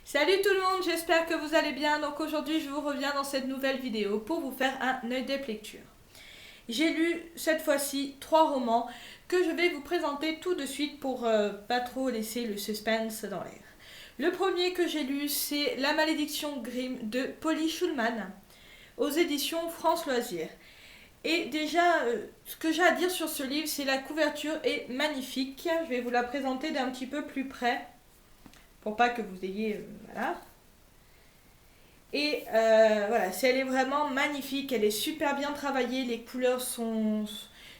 Salut tout le monde, j'espère que vous allez bien. Donc aujourd'hui je vous reviens dans cette nouvelle vidéo pour vous faire un œil de lecture. J'ai lu cette fois-ci 3 romans que je vais vous présenter tout de suite pour pas trop laisser le suspense dans l'air. Le premier que j'ai lu c'est La Malédiction Grimm de Polly Schulman aux éditions France Loisirs. Et déjà, ce que j'ai à dire sur ce livre, c'est la couverture est magnifique. Je vais vous la présenter d'un petit peu plus près pour pas que vous ayez voilà. Et voilà, elle est vraiment magnifique, elle est super bien travaillée, les couleurs sont...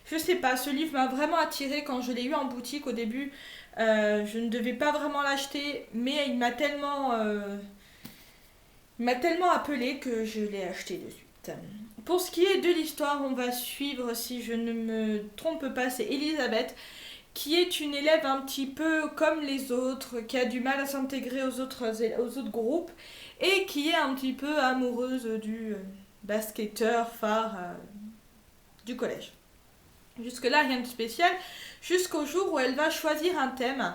Je sais pas, ce livre m'a vraiment attirée quand je l'ai eu en boutique au début. Je ne devais pas vraiment l'acheter, mais il m'a tellement appelé que je l'ai acheté de suite. Pour ce qui est de l'histoire, on va suivre, si je ne me trompe pas, c'est Elisabeth, qui est une élève un petit peu comme les autres, qui a du mal à s'intégrer aux autres groupes et qui est un petit peu amoureuse du basketteur phare du collège. Jusque-là, rien de spécial, jusqu'au jour où elle va choisir un thème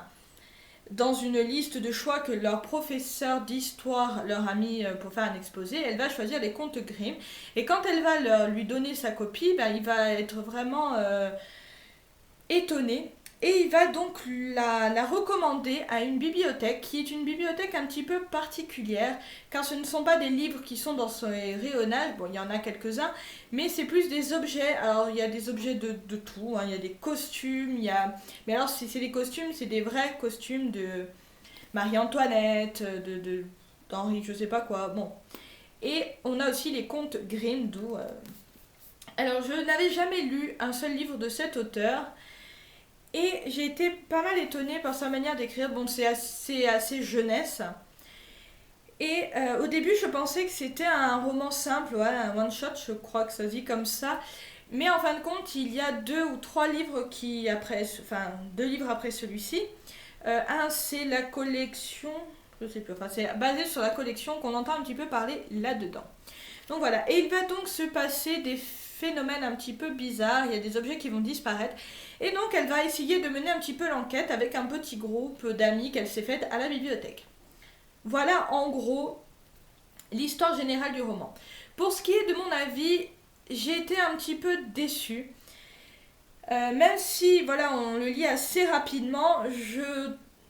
dans une liste de choix que leur professeur d'histoire leur a mis pour faire un exposé. Elle va choisir les contes Grimm et quand elle va lui donner sa copie, il va être vraiment étonné. Et il va donc la recommander à une bibliothèque qui est une bibliothèque un petit peu particulière, car ce ne sont pas des livres qui sont dans son rayonnage, bon il y en a quelques-uns, mais c'est plus des objets. Alors il y a des objets de tout, hein. Il y a des costumes, il y a... Mais alors si c'est des costumes, c'est des vrais costumes de Marie-Antoinette, d'Henri je sais pas quoi, bon. Et on a aussi les contes Grimm, d'où... Alors je n'avais jamais lu un seul livre de cet auteur, et j'ai été pas mal étonnée par sa manière d'écrire. Bon, c'est assez jeunesse. Et au début, je pensais que c'était un roman simple, ouais, un one-shot, je crois que ça se dit comme ça. Mais en fin de compte, il y a 2 ou 3 livres enfin 2 livres après celui-ci. Un, c'est la collection, je sais plus, enfin c'est basé sur la collection qu'on entend un petit peu parler là-dedans. Donc voilà, et il va donc se passer des phénomènes un petit peu bizarres, il y a des objets qui vont disparaître, et donc elle va essayer de mener un petit peu l'enquête avec un petit groupe d'amis qu'elle s'est faite à la bibliothèque. Voilà en gros l'histoire générale du roman. Pour ce qui est de mon avis, j'ai été un petit peu déçue. Même si voilà, on le lit assez rapidement,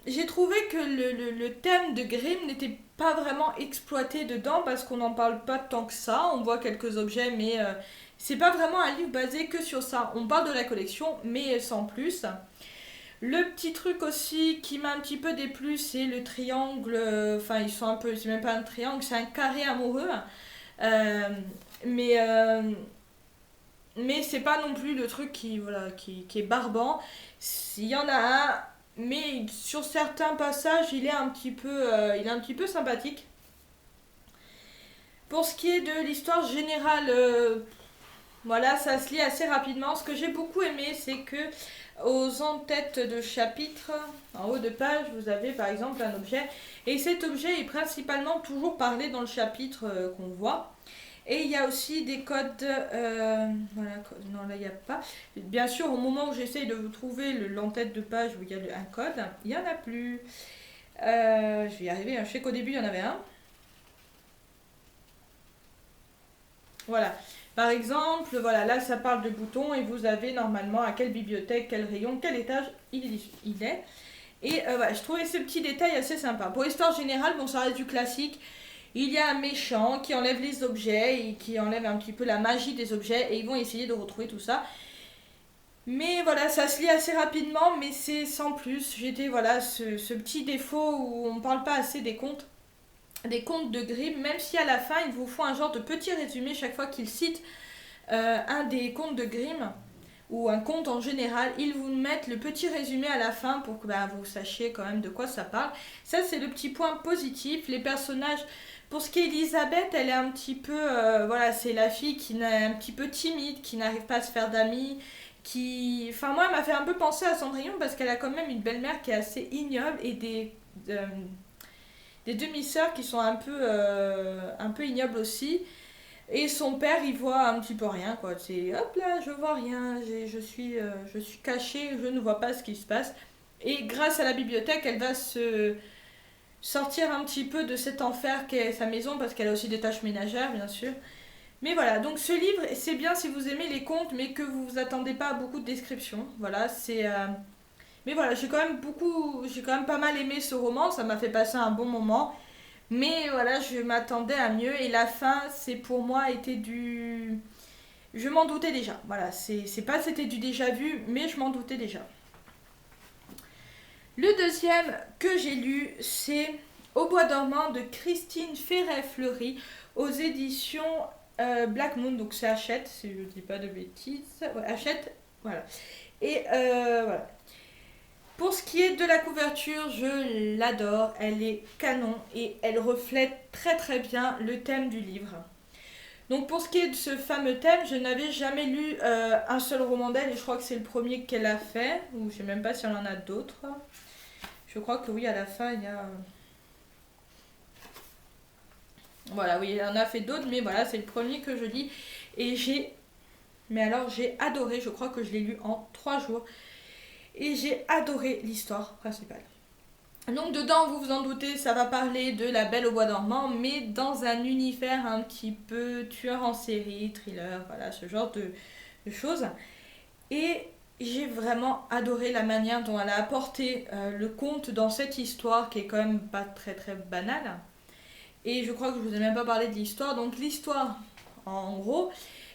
j'ai trouvé que le thème de Grimm n'était pas vraiment exploité dedans parce qu'on n'en parle pas tant que ça. On voit quelques objets, mais c'est pas vraiment un livre basé que sur ça. On parle de la collection, mais sans plus. Le petit truc aussi qui m'a un petit peu déplu, c'est le triangle. Enfin, ils sont un peu. C'est même pas un triangle, c'est un carré amoureux. Euh, mais mais c'est pas non plus le truc qui est barbant. Il y en a un, mais sur certains passages, il est un petit peu sympathique. Pour ce qui est de l'histoire générale, voilà, ça se lit assez rapidement. Ce que j'ai beaucoup aimé, c'est que aux en-têtes de chapitre, en haut de page, vous avez par exemple un objet. Et cet objet est principalement toujours parlé dans le chapitre qu'on voit. Et il y a aussi des codes. Voilà, non, là il n'y a pas. Bien sûr, au moment où j'essaye de vous trouver l'en-tête de page où il y a un code, il n'y en a plus. Je vais y arriver, hein. Je sais qu'au début il y en avait un. Voilà. Par exemple, voilà, là ça parle de boutons et vous avez normalement à quelle bibliothèque, quel rayon, quel étage il est. Et voilà, je trouvais ce petit détail assez sympa. Pour l'histoire générale, bon, ça reste du classique. Il y a un méchant qui enlève les objets et qui enlève un petit peu la magie des objets et ils vont essayer de retrouver tout ça. Mais voilà, ça se lit assez rapidement, mais c'est sans plus. J'étais, voilà, ce petit défaut où on parle pas assez des contes de Grimm, même si à la fin, ils vous font un genre de petit résumé chaque fois qu'ils citent un des contes de Grimm ou un conte en général, ils vous mettent le petit résumé à la fin pour que vous sachiez quand même de quoi ça parle. Ça, c'est le petit point positif. Les personnages, pour ce qui est Elisabeth, elle est un petit peu, voilà, c'est la fille qui est un petit peu timide, qui n'arrive pas à se faire d'amis, enfin moi, elle m'a fait un peu penser à Cendrillon parce qu'elle a quand même une belle-mère qui est assez ignoble et des demi-sœurs qui sont un peu ignobles aussi. Et son père, il voit un petit peu rien, quoi. C'est hop là, je vois rien, je suis cachée, je ne vois pas ce qui se passe. Et grâce à la bibliothèque, elle va sortir un petit peu de cet enfer qu'est sa maison, parce qu'elle a aussi des tâches ménagères, bien sûr. Mais voilà, donc ce livre, c'est bien si vous aimez les contes, mais que vous vous attendez pas à beaucoup de descriptions. Voilà, c'est... Mais voilà, j'ai quand même pas mal aimé ce roman, ça m'a fait passer un bon moment. Mais voilà, je m'attendais à mieux, et la fin, c'est pour moi, était du... Je m'en doutais déjà. Voilà, c'est pas c'était du déjà vu, mais je m'en doutais déjà. Le deuxième que j'ai lu, c'est Au bois dormant de Christine Ferret-Fleury aux éditions Black Moon. Donc c'est Hachette, si je dis pas de bêtises. Ouais, Hachette, voilà. Et voilà. Pour ce qui est de la couverture, je l'adore. Elle est canon et elle reflète très très bien le thème du livre. Donc pour ce qui est de ce fameux thème, je n'avais jamais lu un seul roman d'elle et je crois que c'est le premier qu'elle a fait. Ou je sais même pas si elle en a d'autres. Je crois que oui, à la fin, il y a... Voilà, oui, elle en a fait d'autres, mais voilà, c'est le premier que je lis. Et j'ai... Mais alors, j'ai adoré, je crois que je l'ai lu en 3 jours. Et j'ai adoré l'histoire principale. Donc dedans, vous vous en doutez, ça va parler de la Belle au bois dormant, mais dans un univers un petit peu tueur en série, thriller, voilà, ce genre de choses. Et j'ai vraiment adoré la manière dont elle a apporté le conte dans cette histoire qui est quand même pas très très banale. Et je crois que je vous ai même pas parlé de l'histoire. Donc l'histoire, en gros,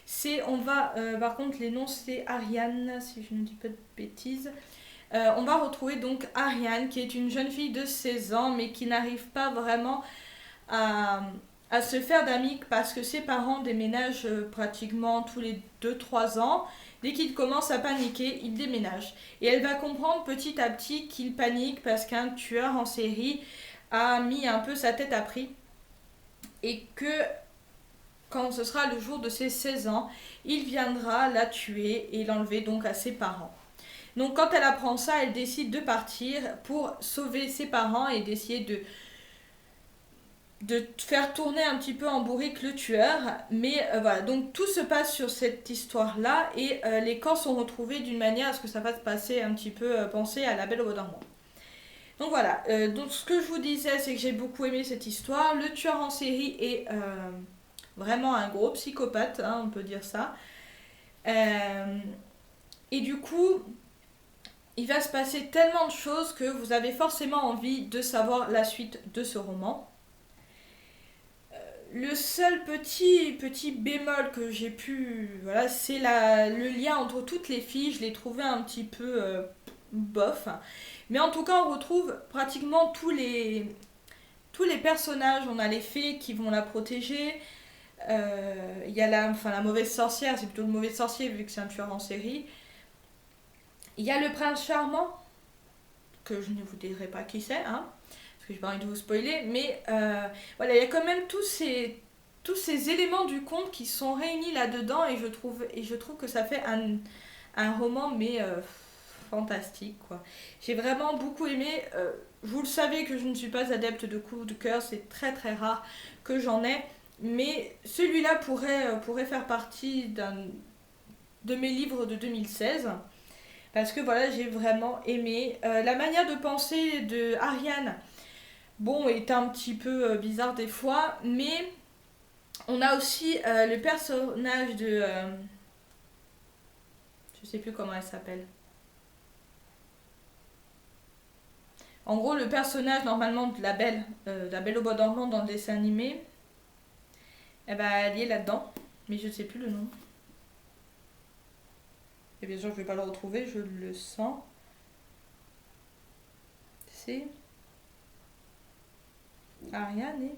c'est on va par contre les noms c'est Ariane si je ne dis pas de bêtises. On va retrouver donc Ariane qui est une jeune fille de 16 ans mais qui n'arrive pas vraiment à, à se faire d'amis parce que ses parents déménagent pratiquement tous les 2 3 ans. Dès qu'il commence à paniquer, il déménage. Et elle va comprendre petit à petit qu'il panique parce qu'un tueur en série a mis un peu sa tête à prix. Et que quand ce sera le jour de ses 16 ans, il viendra la tuer et l'enlever donc à ses parents. Donc quand elle apprend ça, elle décide de partir pour sauver ses parents et d'essayer de faire tourner un petit peu en bourrique le tueur. Mais voilà, donc tout se passe sur cette histoire-là et les corps sont retrouvés d'une manière à ce que ça fasse passer un petit peu penser à la Belle au bois dormant. Donc voilà, donc ce que je vous disais, c'est que j'ai beaucoup aimé cette histoire. Le tueur en série est vraiment un gros psychopathe, hein, on peut dire ça. Euh, et du coup, il va se passer tellement de choses que vous avez forcément envie de savoir la suite de ce roman. Le seul petit bémol que j'ai pu... Voilà, c'est le lien entre toutes les filles. Je l'ai trouvé un petit peu bof. Mais en tout cas, on retrouve pratiquement tous les personnages. On a les fées qui vont la protéger. Il y a la mauvaise sorcière, c'est plutôt le mauvais sorcier vu que c'est un tueur en série. Il y a le prince charmant, que je ne vous dirai pas qui c'est, hein, parce que j'ai pas envie de vous spoiler, mais voilà, il y a quand même tous ces éléments du conte qui sont réunis là-dedans et je trouve que ça fait un roman, mais fantastique, quoi. J'ai vraiment beaucoup aimé. Vous le savez que je ne suis pas adepte de coups de cœur, c'est très très rare que j'en ai. Mais celui-là pourrait faire partie de mes livres de 2016. Parce que voilà, j'ai vraiment aimé. La manière de penser de Ariane, bon, est un petit peu bizarre des fois. Mais on a aussi le personnage de... je sais plus comment elle s'appelle. En gros, le personnage normalement de la Belle au bois dormant dans le dessin animé, eh ben, elle y est là-dedans. Mais je ne sais plus le nom. Et bien sûr, je vais pas le retrouver, je le sens. C'est Ariane et...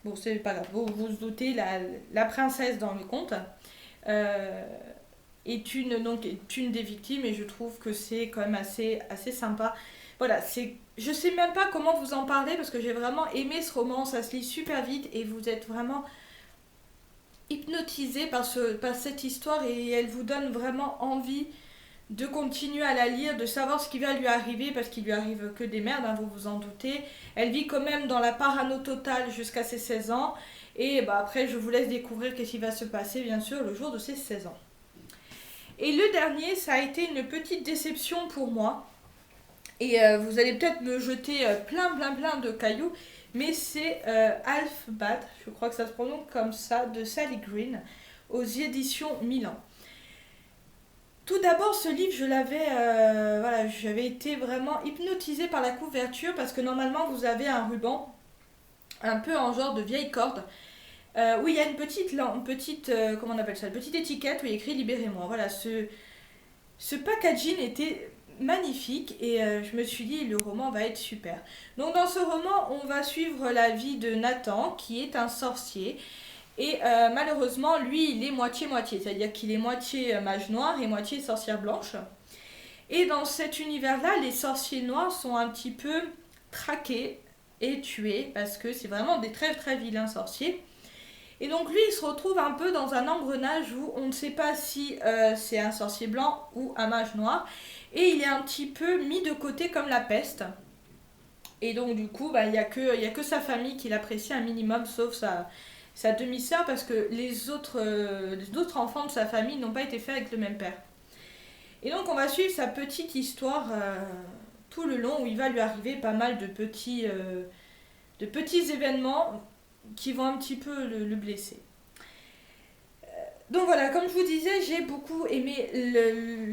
Bon, c'est pas grave. Vous vous doutez, la princesse dans le conte euh, est une des victimes et je trouve que c'est quand même assez sympa. Voilà, je sais même pas comment vous en parler parce que j'ai vraiment aimé ce roman. Ça se lit super vite et vous êtes vraiment hypnotisé par cette histoire et elle vous donne vraiment envie de continuer à la lire, de savoir ce qui va lui arriver parce qu'il lui arrive que des merdes, hein, vous vous en doutez. Elle vit quand même dans la parano totale jusqu'à ses 16 ans et bah, après je vous laisse découvrir qu'est-ce qui va se passer bien sûr le jour de ses 16 ans. Et le dernier, ça a été une petite déception pour moi. Et vous allez peut-être me jeter plein de cailloux, mais c'est Half-Bad, je crois que ça se prononce comme ça, de Sally Green, aux éditions Milan. Tout d'abord, ce livre, voilà, j'avais été vraiment hypnotisée par la couverture parce que normalement, vous avez un ruban un peu en genre de vieille corde où il y a comment on appelle ça, une petite étiquette où il y a écrit Libérez-moi. Voilà, ce packaging était magnifique et je me suis dit le roman va être super. Donc dans ce roman, on va suivre la vie de Nathan qui est un sorcier. Et malheureusement, lui, il est moitié-moitié, c'est-à-dire qu'il est moitié mage noir et moitié sorcière blanche. Et dans cet univers-là, les sorciers noirs sont un petit peu traqués et tués, parce que c'est vraiment des très vilains sorciers. Et donc lui, il se retrouve un peu dans un engrenage où on ne sait pas si c'est un sorcier blanc ou un mage noir. Et il est un petit peu mis de côté comme la peste. Et donc du coup, bah, il n'y a que sa famille qui l'apprécie un minimum, sauf sa demi-sœur, parce que les autres enfants de sa famille n'ont pas été faits avec le même père. Et donc on va suivre sa petite histoire tout le long, où il va lui arriver pas mal de petits événements qui vont un petit peu le blesser. Donc voilà, comme je vous disais, j'ai beaucoup aimé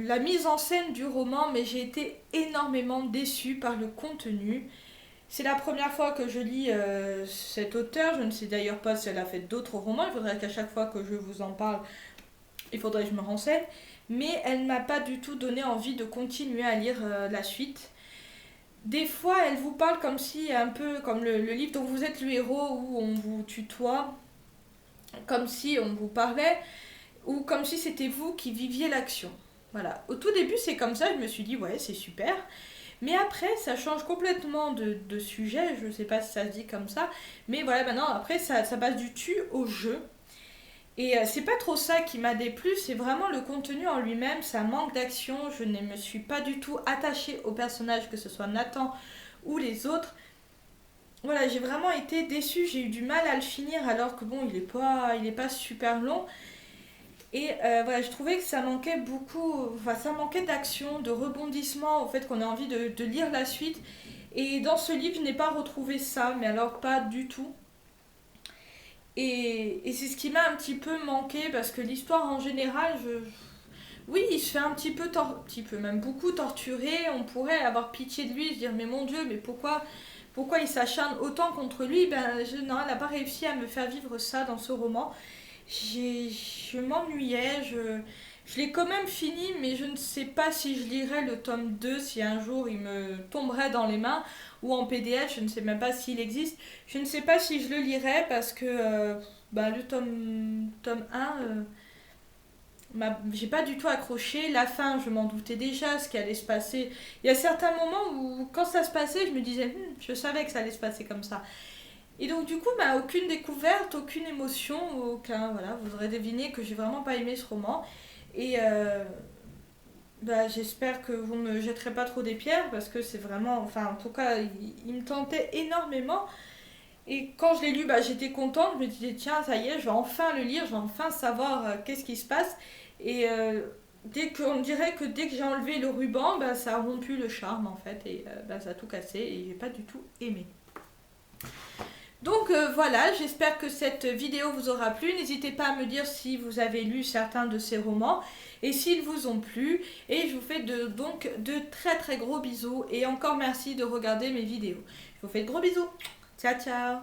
la mise en scène du roman, mais j'ai été énormément déçue par le contenu. C'est la première fois que je lis cet auteur. Je ne sais d'ailleurs pas si elle a fait d'autres romans. Il faudrait qu'à chaque fois que je vous en parle, il faudrait que je me renseigne. Mais elle ne m'a pas du tout donné envie de continuer à lire la suite. Des fois, elle vous parle comme si, un peu comme le livre dont vous êtes le héros, où on vous tutoie, comme si on vous parlait, ou comme si c'était vous qui viviez l'action. Voilà. Au tout début, c'est comme ça, je me suis dit, ouais, c'est super. Mais après, ça change complètement de sujet, je sais pas si ça se dit comme ça, mais voilà, maintenant, après, ça passe du tu au jeu. Et c'est pas trop ça qui m'a déplu, c'est vraiment le contenu en lui-même, ça manque d'action, je ne me suis pas du tout attachée aux personnages, que ce soit Nathan ou les autres. Voilà, j'ai vraiment été déçue, j'ai eu du mal à le finir alors que bon, il est pas super long. Et voilà, je trouvais que ça manquait beaucoup, enfin ça manquait d'action, de rebondissement, au fait qu'on a envie de lire la suite. Et dans ce livre, je n'ai pas retrouvé ça, mais alors pas du tout. Et c'est ce qui m'a un petit peu manqué, parce que l'histoire en général, oui, il se fait petit peu, même beaucoup torturer. On pourrait avoir pitié de lui, se dire, mais mon Dieu, mais pourquoi il s'acharne autant contre lui? Ben, non, elle n'a pas réussi à me faire vivre ça dans ce roman. Je m'ennuyais, je l'ai quand même fini, mais je ne sais pas si je lirai le tome 2 si un jour il me tomberait dans les mains, ou en PDF, je ne sais même pas s'il existe. Je ne sais pas si je le lirai parce que bah, le tome 1, j'ai pas du tout accroché. La fin, je m'en doutais déjà, ce qui allait se passer. Il y a certains moments où, quand ça se passait, je me disais, je savais que ça allait se passer comme ça. Et donc du coup, bah, aucune découverte, aucune émotion, aucun, voilà, vous aurez deviné que j'ai vraiment pas aimé ce roman. Et bah, j'espère que vous me jetterez pas trop des pierres parce que c'est vraiment, enfin en tout cas, il me tentait énormément. Et quand je l'ai lu, bah, j'étais contente, je me disais tiens, ça y est, je vais enfin le lire, je vais enfin savoir qu'est-ce qui se passe. Et on dirait que dès que j'ai enlevé le ruban, bah, ça a rompu le charme en fait, et bah, ça a tout cassé et j'ai pas du tout aimé. Donc voilà, j'espère que cette vidéo vous aura plu. N'hésitez pas à me dire si vous avez lu certains de ces romans et s'ils vous ont plu. Et je vous fais donc de très gros bisous et encore merci de regarder mes vidéos. Je vous fais de gros bisous. Ciao ciao.